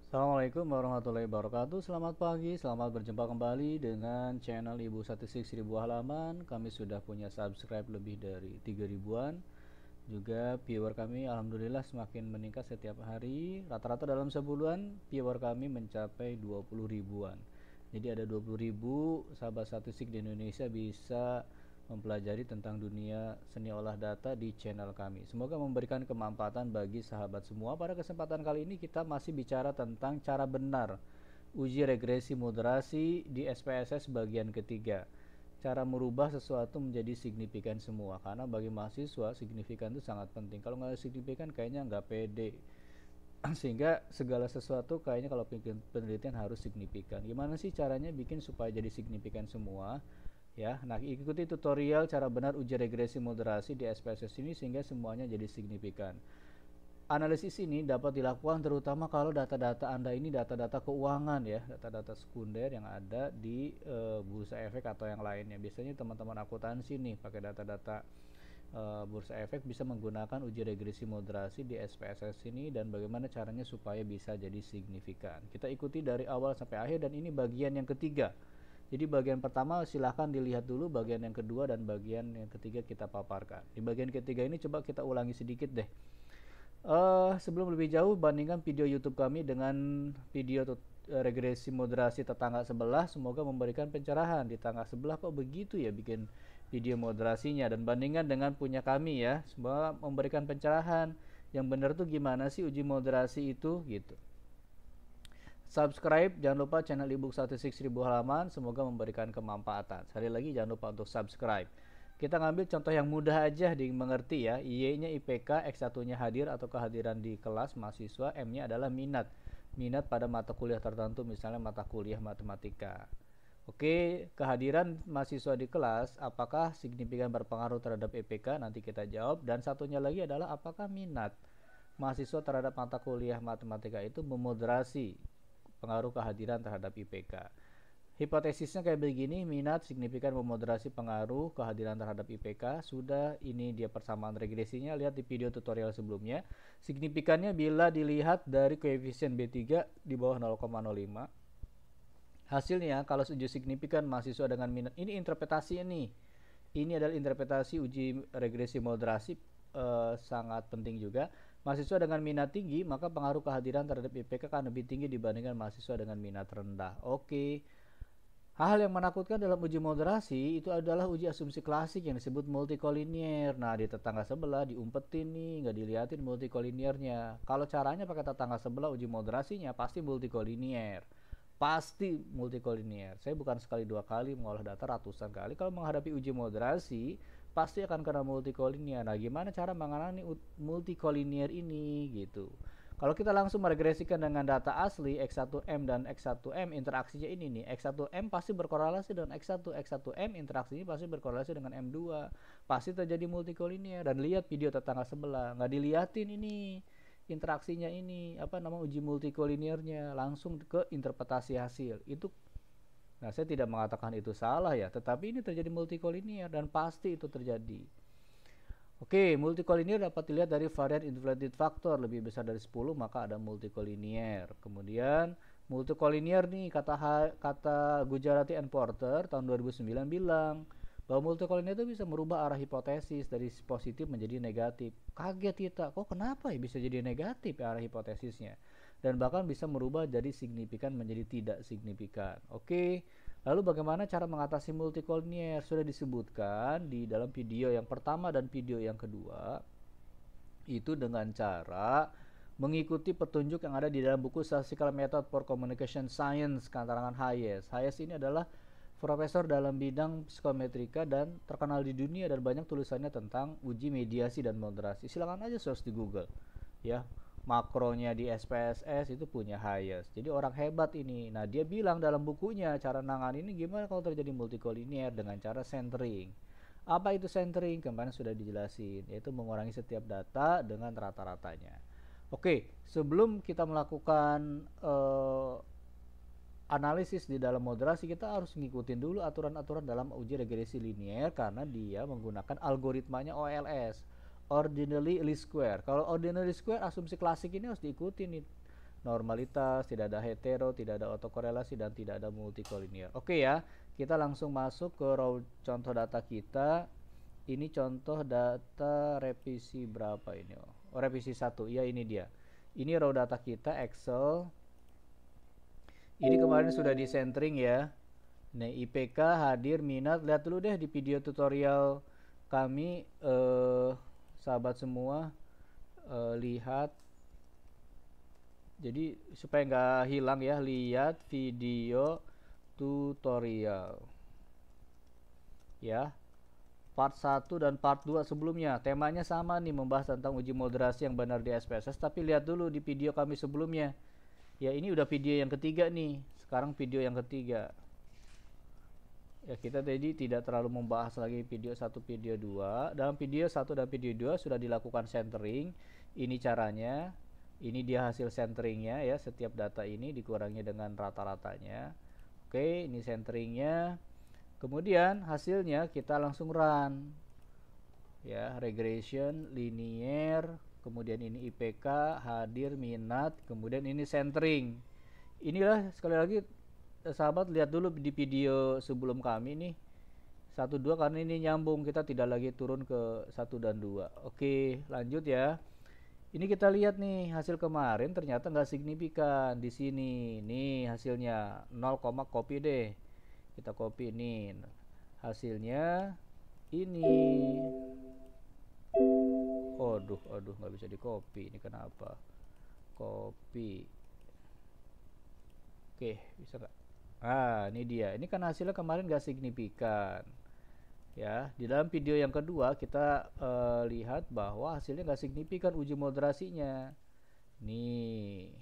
Assalamualaikum warahmatullahi wabarakatuh. Selamat pagi, selamat berjumpa kembali dengan channel Ibu Statistik 1000 halaman. Kami sudah punya subscribe lebih dari 3 ribuan. Juga viewer kami alhamdulillah semakin meningkat setiap hari. Rata-rata dalam sebulan viewer kami mencapai 20 ribuan. Jadi ada 20 ribu sahabat statistik di Indonesia bisa mempelajari tentang dunia seni olah data di channel kami. Semoga memberikan kemanfaatan bagi sahabat semua. Pada kesempatan kali ini kita masih bicara tentang cara benar uji regresi moderasi di SPSS bagian ketiga. Cara merubah sesuatu menjadi signifikan semua, karena bagi mahasiswa signifikan itu sangat penting. Kalau nggak signifikan kayaknya nggak pede. Sehingga segala sesuatu kayaknya kalau bikin penelitian harus signifikan. Gimana sih caranya bikin supaya jadi signifikan semua? Ya, nah ikuti tutorial cara benar uji regresi moderasi di SPSS ini sehingga semuanya jadi signifikan. Analisis ini dapat dilakukan terutama kalau data-data Anda ini data-data keuangan ya, data-data sekunder yang ada di bursa efek atau yang lainnya. Biasanya teman-teman akuntansi nih pakai data-data bursa efek bisa menggunakan uji regresi moderasi di SPSS ini dan bagaimana caranya supaya bisa jadi signifikan. Kita ikuti dari awal sampai akhir dan ini bagian yang ketiga. Jadi bagian pertama silahkan dilihat dulu, bagian yang kedua dan bagian yang ketiga kita paparkan. Di bagian ketiga ini coba kita ulangi sedikit deh. Sebelum lebih jauh, bandingkan video YouTube kami dengan video regresi moderasi tetangga sebelah. Semoga memberikan pencerahan. Di tetangga sebelah kok begitu ya bikin video moderasinya, dan bandingkan dengan punya kami ya. Semoga memberikan pencerahan. Yang benar tuh gimana sih uji moderasi itu gitu. Subscribe, jangan lupa channel ebook statistik 1000 halaman, semoga memberikan kemanfaatan. Sekali lagi jangan lupa untuk subscribe. Kita ngambil contoh yang mudah aja dimengerti ya. Y-nya IPK, X1-nya hadir atau kehadiran di kelas mahasiswa, M-nya adalah minat. Minat pada mata kuliah tertentu, misalnya mata kuliah matematika. Oke, kehadiran mahasiswa di kelas apakah signifikan berpengaruh terhadap IPK? Nanti kita jawab. Dan satunya lagi adalah apakah minat mahasiswa terhadap mata kuliah matematika itu memoderasi pengaruh kehadiran terhadap IPK. Hipotesisnya kayak begini, minat signifikan memoderasi pengaruh kehadiran terhadap IPK. Sudah, ini dia persamaan regresinya, lihat di video tutorial sebelumnya. Signifikannya bila dilihat dari koefisien B3 di bawah 0,05. Hasilnya kalau uji signifikan mahasiswa dengan minat, ini interpretasi ini. Ini adalah interpretasi uji regresi moderasi, sangat penting juga. Mahasiswa dengan minat tinggi, maka pengaruh kehadiran terhadap IPK akan lebih tinggi dibandingkan mahasiswa dengan minat rendah. Oke. Hal yang menakutkan dalam uji moderasi itu adalah uji asumsi klasik yang disebut multikolinier. Nah, di tetangga sebelah diumpetin nih, nggak dilihatin multikoliniernya. Kalau caranya pakai tetangga sebelah uji moderasinya pasti multikolinier. Pasti multikolinier. Saya bukan sekali dua kali mengolah data ratusan kali. Kalau menghadapi uji moderasi pasti akan kena multikolinier. Nah, gimana cara mengenali multikolinier ini gitu? Kalau kita langsung meregresikan dengan data asli X1M dan X1M, interaksinya ini nih, X1M pasti berkorelasi dengan X1, X1M interaksinya pasti berkorelasi dengan M2, pasti terjadi multikolinier. Dan lihat video tetangga sebelah, nggak diliatin ini interaksinya ini, apa nama uji multikoliniernya, langsung ke interpretasi hasil. Itu, nah saya tidak mengatakan itu salah ya, tetapi ini terjadi multikolinier dan pasti itu terjadi. Oke, multikolinier dapat dilihat dari varian inflated factor lebih besar dari 10, maka ada multikolinier. Kemudian multikolinier nih, kata Gujarati and Porter tahun 2009 bilang bahwa multikolinier itu bisa merubah arah hipotesis dari positif menjadi negatif. Kaget kita, kok kenapa ya bisa jadi negatif arah hipotesisnya? Dan bahkan bisa merubah dari signifikan menjadi tidak signifikan. Oke. Lalu bagaimana cara mengatasi multikolinier? Sudah disebutkan di dalam video yang pertama dan video yang kedua. Itu dengan cara mengikuti petunjuk yang ada di dalam buku Statistical Method for Communication Science karangan Hayes. Hayes ini adalah profesor dalam bidang psikometrika dan terkenal di dunia dan banyak tulisannya tentang uji mediasi dan moderasi. Silakan aja search di Google. Ya, makronya di SPSS itu punya Hayes. Jadi orang hebat ini. Nah, dia bilang dalam bukunya cara nangani ini gimana kalau terjadi multikolinier dengan cara centering. Apa itu centering? Kemarin sudah dijelasin, yaitu mengurangi setiap data dengan rata-ratanya. Oke, sebelum kita melakukan analisis di dalam moderasi, kita harus ngikutin dulu aturan-aturan dalam uji regresi linier karena dia menggunakan algoritmanya OLS, ordinary least square. Kalau ordinary square asumsi klasik ini harus diikuti nih. normalitas, tidak ada hetero, tidak ada autokorelasi, dan tidak ada multikolinear. Oke ya, kita langsung masuk ke raw contoh data kita. Ini contoh data revisi berapa ini? Oh, revisi 1. Ya, ini dia. Ini raw data kita Excel. Ini kemarin sudah di centering ya. Nah, IPK, hadir, minat. Lihat dulu deh di video tutorial kami, sahabat semua, lihat. Jadi supaya nggak hilang ya, lihat video tutorial ya, part 1 dan part 2 sebelumnya. Temanya sama nih, membahas tentang uji moderasi yang benar di SPSS, tapi lihat dulu di video kami sebelumnya ya. Ini udah video yang ketiga nih, sekarang video yang ketiga ya. Kita tadi tidak terlalu membahas lagi video 1, video 2. Dalam video 1 dan video 2 sudah dilakukan centering. Ini caranya. Ini dia hasil centeringnya ya, setiap data ini dikurangi dengan rata-ratanya. Oke, ini centeringnya. Kemudian hasilnya kita langsung run ya, regression, linear, kemudian ini IPK, hadir, minat, kemudian ini centering. Inilah sekali lagi sahabat, lihat dulu di video sebelum kami nih 1, 2, karena ini nyambung, kita tidak lagi turun ke 1 dan 2. Oke, lanjut ya. Ini kita lihat nih hasil kemarin ternyata nggak signifikan di sini. Nih hasilnya 0, copy deh. Kita copy ini. Hasilnya ini. Aduh, nggak bisa di copy. Ini kenapa? Copy. Oke, bisa nggak? Ah, ini dia. Ini kan hasilnya kemarin nggak signifikan. Ya, di dalam video yang kedua kita lihat bahwa hasilnya nggak signifikan uji moderasinya. Nih,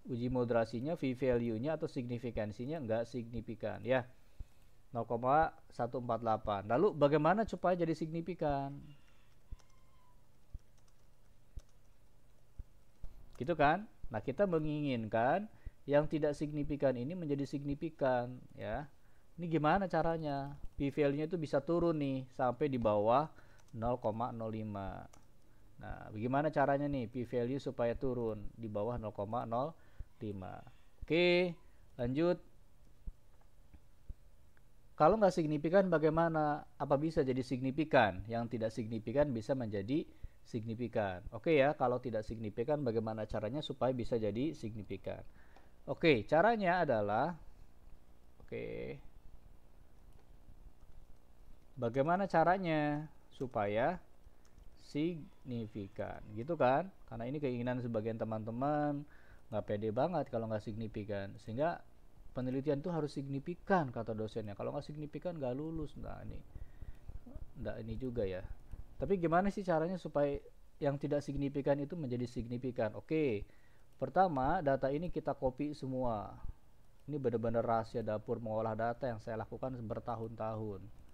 uji moderasinya, v-value-nya atau signifikansinya nggak signifikan ya, 0,148. Lalu bagaimana supaya jadi signifikan? Gitu kan? Nah, kita menginginkan yang tidak signifikan ini menjadi signifikan ya. Ini gimana caranya? P-value-nya itu bisa turun nih sampai di bawah 0,05. Nah, bagaimana caranya nih P-value supaya turun di bawah 0,05? Oke, lanjut. Kalau nggak signifikan bagaimana? Apa bisa jadi signifikan? Yang tidak signifikan bisa menjadi signifikan. Oke ya, kalau tidak signifikan bagaimana caranya supaya bisa jadi signifikan? Oke, caranya adalah bagaimana caranya supaya signifikan, gitu kan? Karena ini keinginan sebagian teman-teman, nggak pede banget kalau nggak signifikan, sehingga penelitian itu harus signifikan kata dosennya. Kalau nggak signifikan nggak lulus. Nah, ini juga ya. Tapi gimana sih caranya supaya yang tidak signifikan itu menjadi signifikan? Oke, pertama data ini kita copy semua. Ini benar-benar rahasia dapur mengolah data yang saya lakukan bertahun-tahun.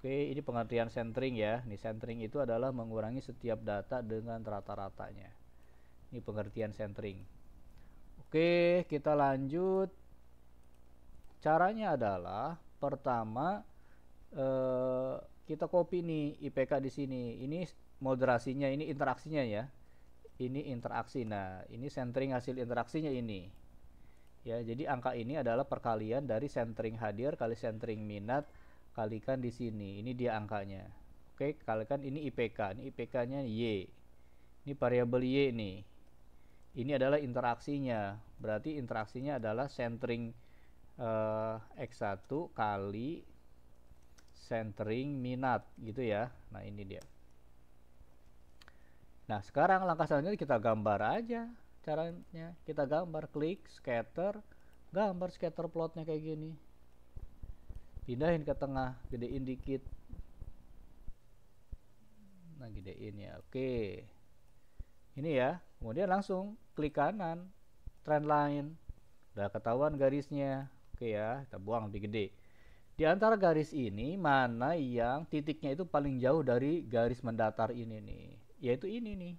Oke, ini pengertian centering ya. Ini centering itu adalah mengurangi setiap data dengan rata-ratanya. Ini pengertian centering. Oke, kita lanjut. Caranya adalah pertama kita copy nih IPK di sini. Ini moderasinya, ini interaksinya ya. Ini interaksi. Nah, ini centering hasil interaksinya ini. Ya, jadi angka ini adalah perkalian dari centering hadir kali centering minat kalikan di sini. Ini dia angkanya. Oke, kalikan ini IPK. Ini IPK-nya Y. Ini variabel Y nih. Ini adalah interaksinya. Berarti interaksinya adalah centering X1 kali centering minat gitu ya. Nah, ini dia. Nah, sekarang langkah selanjutnya kita gambar aja caranya. Kita gambar, klik scatter, gambar scatter plotnya kayak gini. Pindahin ke tengah, gedein dikit. Nah, gedein ya. Oke. Ini ya. Kemudian langsung klik kanan, trend line. Udah ketahuan garisnya. Oke ya, kita buang lebih gede. Di antara garis ini mana yang titiknya itu paling jauh dari garis mendatar ini nih? Yaitu ini nih.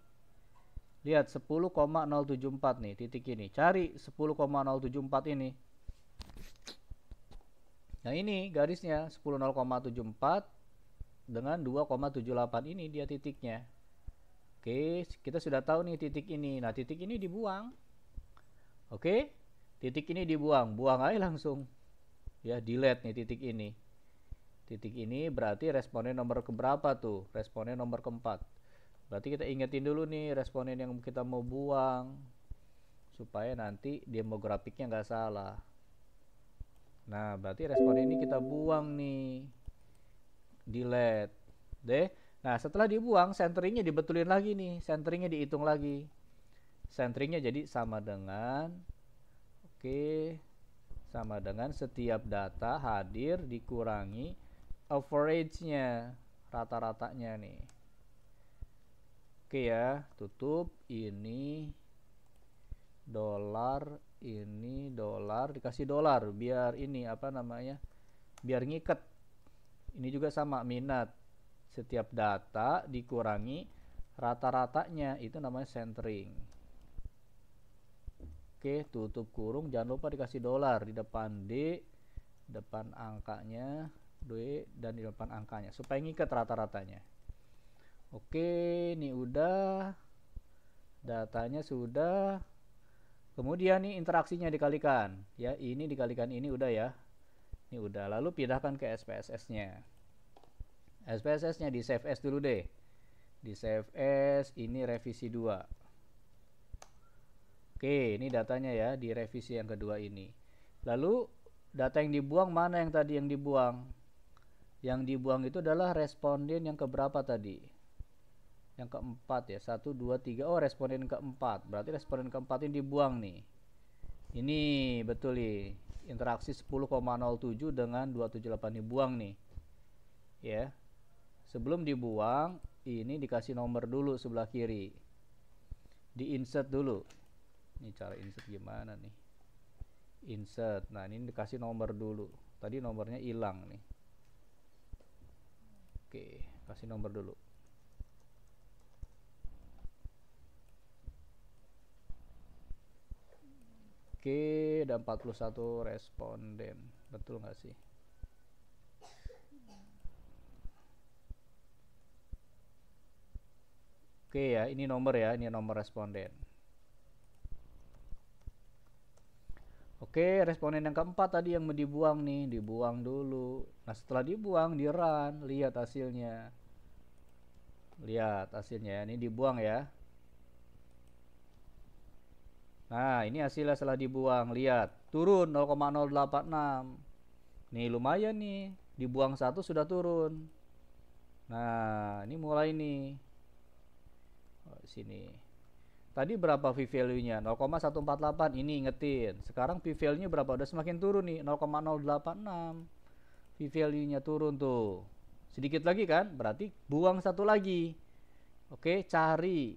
Lihat 10,074 nih titik ini. Cari 10,074 ini. Nah, ini garisnya 10,074 dengan 2,78 ini dia titiknya. Oke, kita sudah tahu nih titik ini. Nah, titik ini dibuang. Oke, titik ini dibuang, buang aja langsung. Ya, delete nih titik ini. Titik ini berarti responden nomor keberapa tuh? Responden nomor keempat. Berarti kita ingetin dulu nih responden yang kita mau buang, supaya nanti demografiknya nggak salah. Nah, berarti responden ini kita buang nih. Delete. Deh. Nah, setelah dibuang, centeringnya dibetulin lagi nih. Centeringnya dihitung lagi. Centeringnya jadi sama dengan, oke, sama dengan setiap data hadir dikurangi average-nya, rata-ratanya nih. Oke ya, tutup. Ini dolar, ini dolar, dikasih dolar biar ini apa namanya? Biar ngiket. Ini juga sama, minat. Setiap data dikurangi rata-ratanya, itu namanya centering. Oke, tutup kurung, jangan lupa dikasih dolar di depan D, depan angkanya D, dan di depan angkanya supaya ngiket rata-ratanya. Oke, ini udah, datanya sudah. Kemudian nih interaksinya dikalikan ya, ini dikalikan ini udah ya, ini udah. Lalu pindahkan ke SPSS-nya. SPSS-nya di save as dulu deh, di save as. Ini revisi 2. Oke, ini datanya ya di revisi yang kedua ini. Lalu data yang dibuang mana yang tadi yang dibuang? Yang dibuang itu adalah responden yang keberapa tadi? Yang keempat ya, 1, 2, 3. Oh, responden keempat. Berarti responden keempat ini dibuang nih. Ini betul nih. Interaksi 10,07 dengan 278 dibuang nih. Ya. Sebelum dibuang, ini dikasih nomor dulu sebelah kiri. Di insert dulu. Ini cara insert gimana nih? Insert. Nah, ini dikasih nomor dulu. Tadi nomornya hilang nih. Oke, kasih nomor dulu. Oke, ada 41 responden. Betul nggak sih? Oke ya, ini nomor ya, ini nomor responden. Oke, responden yang keempat tadi yang mau dibuang nih, dibuang dulu. Nah, setelah dibuang, di run, lihat hasilnya. Lihat hasilnya, ini dibuang ya. Nah, ini hasilnya setelah dibuang, lihat, turun 0,086. Nih, lumayan nih, dibuang satu sudah turun. Nah, ini mulai nih. Oh, sini. Tadi berapa p-value-nya? 0,148. Ini ingetin. Sekarang p-value-nya berapa? Udah semakin turun nih, 0,086. P-value-nya turun tuh. Sedikit lagi kan? Berarti buang satu lagi. Oke, cari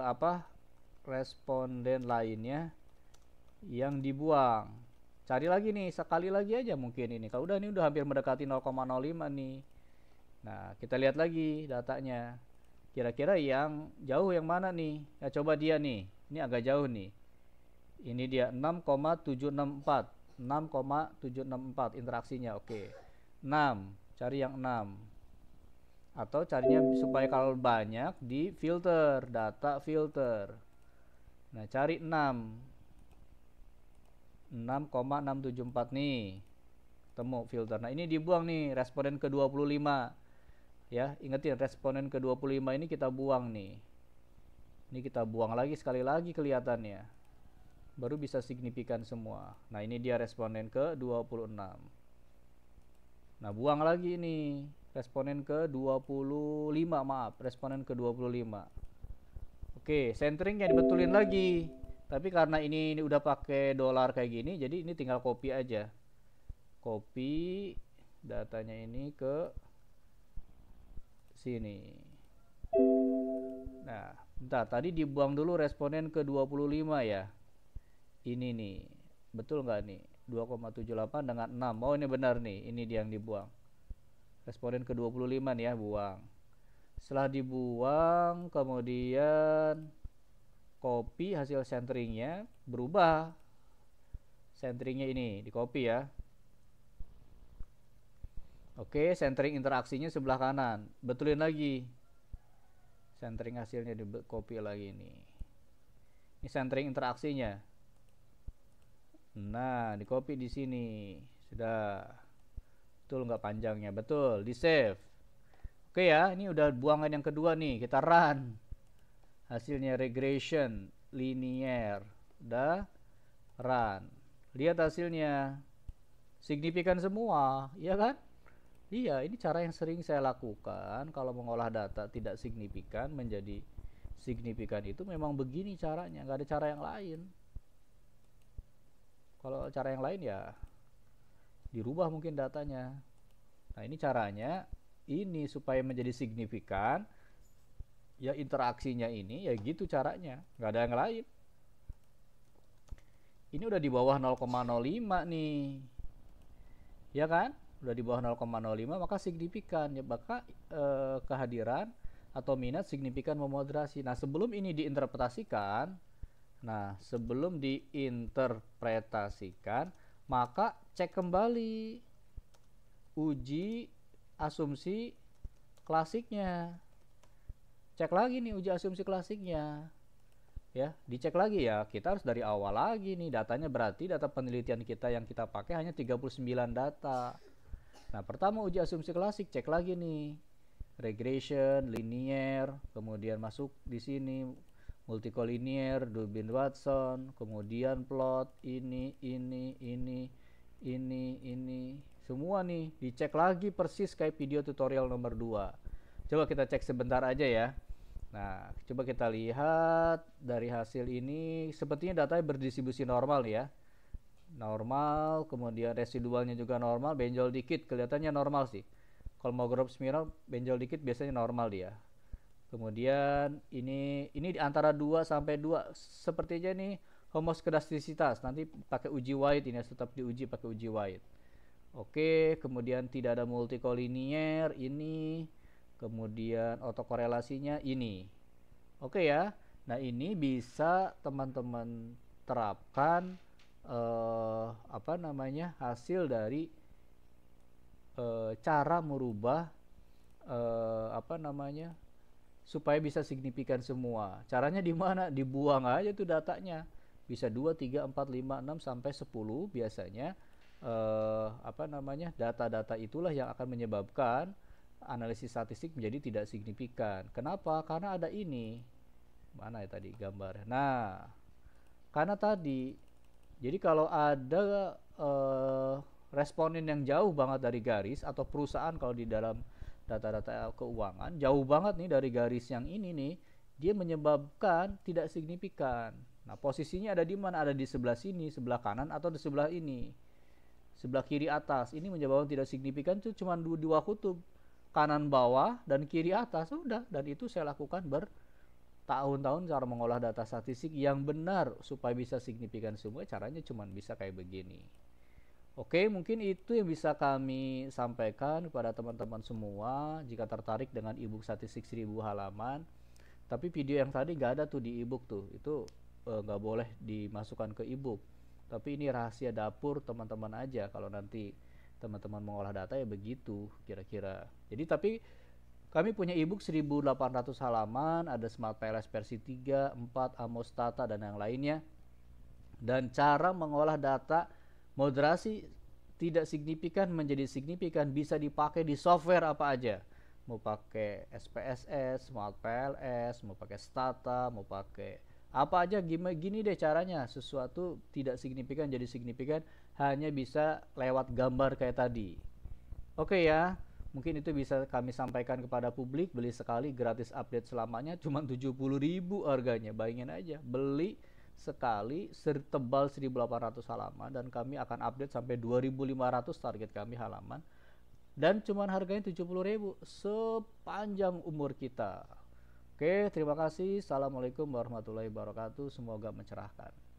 apa? Responden lainnya yang dibuang. Cari lagi nih, sekali lagi aja mungkin ini. Kalau udah ini udah hampir mendekati 0,05 nih. Nah, kita lihat lagi datanya. Kira-kira yang jauh yang mana nih? Ya coba dia nih. Ini agak jauh nih. Ini dia 6,764. 6,764 interaksinya. Oke. 6. Cari yang 6. Atau carinya supaya kalau banyak di filter, data filter. Nah, cari 6. 6,674 nih. Temu filter. Nah, ini dibuang nih responden ke-25. Ya, ingetin responden ke-25 ini kita buang nih. Ini kita buang lagi sekali lagi kelihatannya. Baru bisa signifikan semua. Nah, ini dia responden ke-26. Nah, buang lagi nih. Responden ke-25, maaf, responden ke-25. Oke, centeringnya dibetulin lagi. Tapi karena ini udah pakai dolar kayak gini, jadi ini tinggal copy aja. Copy datanya ini ke sini. Nah, bentar, tadi dibuang dulu responden ke-25 ya. Ini nih, betul nggak nih? 2,78 dengan 6. Oh, ini benar nih, ini dia yang dibuang. Responden ke-25 nih ya, buang. Setelah dibuang, kemudian copy hasil centeringnya, berubah. Centeringnya ini, di copy ya. Oke, centering interaksinya sebelah kanan. Betulin lagi. Centering hasilnya di copy lagi nih. Ini centering interaksinya. Nah, di copy di sini. Sudah. Betul nggak panjangnya? Betul, di save. Oke ya, ini udah buangan yang kedua nih. Kita run. Hasilnya regression linear. Udah run. Lihat hasilnya. Signifikan semua, ya kan? Iya, ini cara yang sering saya lakukan kalau mengolah data tidak signifikan menjadi signifikan itu memang begini caranya, nggak ada cara yang lain. Kalau cara yang lain ya dirubah mungkin datanya. Nah, ini caranya, ini supaya menjadi signifikan, ya interaksinya ini, ya gitu caranya, nggak ada yang lain. Ini udah di bawah 0,05 nih, ya kan? Udah di bawah 0,05 maka signifikan, ya maka kehadiran atau minat signifikan memoderasi. Nah, sebelum ini diinterpretasikan, maka cek kembali uji asumsi klasiknya. Cek lagi nih uji asumsi klasiknya. Ya, dicek lagi ya. Kita harus dari awal lagi nih. Datanya berarti data penelitian kita yang kita pakai hanya 39 data. Nah, pertama uji asumsi klasik, cek lagi nih. Regression, linear, kemudian masuk di sini multicollinear, Durbin-Watson, kemudian plot, ini, semua nih dicek lagi persis kayak video tutorial nomor 2. Coba kita cek sebentar aja ya. Nah, coba kita lihat dari hasil ini, sepertinya datanya berdistribusi normal ya. Normal, kemudian residualnya juga normal, benjol dikit, kelihatannya normal sih. Kalau mau Kolmogorov Smirnov benjol dikit biasanya normal dia. Kemudian ini di antara 2 sampai 2 sepertinya nih homoskedastisitas. Nanti pakai uji White, ini tetap diuji pakai uji White. Oke, kemudian tidak ada multicollinear ini, kemudian autokorelasinya ini. Oke ya. Nah, ini bisa teman-teman terapkan hasil dari cara merubah supaya bisa signifikan semua. Caranya di mana? Dibuang aja tuh datanya. Bisa 2, 3, 4, 5, 6 sampai 10 biasanya data-data itulah yang akan menyebabkan analisis statistik menjadi tidak signifikan. Kenapa? Karena ada ini. Mana ya tadi gambar? Nah, karena tadi jadi kalau ada responden yang jauh banget dari garis atau perusahaan kalau di dalam data-data keuangan jauh banget nih dari garis yang ini nih, dia menyebabkan tidak signifikan. Nah, posisinya ada di mana? Ada di sebelah sini, sebelah kanan atau di sebelah ini. Sebelah kiri atas. Ini menyebabkan tidak signifikan itu cuma dua kutub. Kanan bawah dan kiri atas. Sudah, dan itu saya lakukan bertahun-tahun cara mengolah data statistik yang benar supaya bisa signifikan semua. Caranya cuma bisa kayak begini. Oke, mungkin itu yang bisa kami sampaikan kepada teman-teman semua. Jika tertarik dengan ebook statistik 1000 halaman, tapi video yang tadi nggak ada tuh di ebook tuh, itu nggak boleh dimasukkan ke ebook. Tapi ini rahasia dapur teman-teman aja. Kalau nanti teman-teman mengolah data ya begitu kira-kira. Jadi tapi kami punya ebook 1800 halaman, ada Smart PLS versi 3, 4, Amos Tata dan yang lainnya. Dan cara mengolah data moderasi tidak signifikan menjadi signifikan bisa dipakai di software apa aja. Mau pakai SPSS, Smart PLS, mau pakai Stata, mau pakai apa aja, gini deh caranya. Sesuatu tidak signifikan jadi signifikan hanya bisa lewat gambar kayak tadi. Oke ya, mungkin itu bisa kami sampaikan kepada publik. Beli sekali gratis update selamanya, cuma 70.000 harganya. Bayangin aja, beli sekali tebal 1800 halaman dan kami akan update sampai 2500 target kami halaman. Dan cuma harganya 70.000 sepanjang umur kita. Oke, terima kasih. Assalamualaikum warahmatullahi wabarakatuh. Semoga mencerahkan.